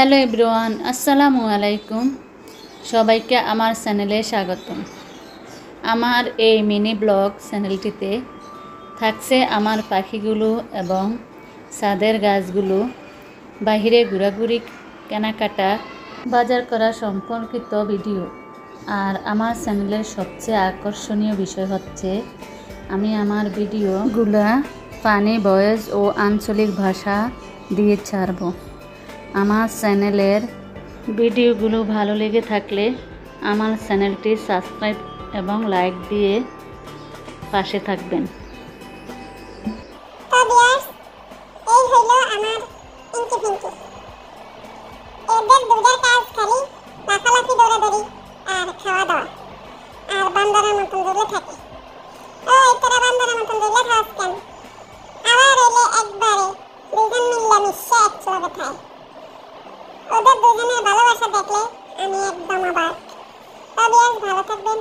Hello everyone, আসসালামু আলাইকুম। সবাইকে আমার চ্যানেলে স্বাগতম। আমার এই মিনি ব্লগ চ্যানেলটিতে থাকছে আমার পাখিগুলো এবং ছাদের গাছগুলো, বাইরে ঘোরাঘুরি, কেনাকাটা, বাজার করা সম্পর্কিত ভিডিও। আর আমার চ্যানেলের সবচেয়ে আকর্ষণীয় বিষয় হচ্ছে আমি আমার ভিডিওগুলা ফানি ভয়েস ও আঞ্চলিক ভাষা দিয়ে ছাড়ব। আমার চ্যানেলের ভিডিওগুলো ভালো লেগে থাকলে আমার চ্যানেলটি সাবস্ক্রাইব এবং লাইক দিয়ে পাশে থাকবেন। তো ভিউয়ার্স, এই হলো আমার ইনকি ফিনকি। এদের দুটার কাজ খালি লাফালাফি, দৌড়াদৌড়ি আর খাওয়া দাওয়া, আর বান্দরের মতন দৌড়ে থাকে। তোরা বান্দরের মতন দৌড়ে খাওয়াস কেন? আবার এলে একবারে দুজন মিল্লামিশে একচুয়াবে খায়। ওদের দুজনের ভালোবাসা দেখলে আমি একদম অবাক। তো ভিউয়ার্স, ভালো থাকবেন।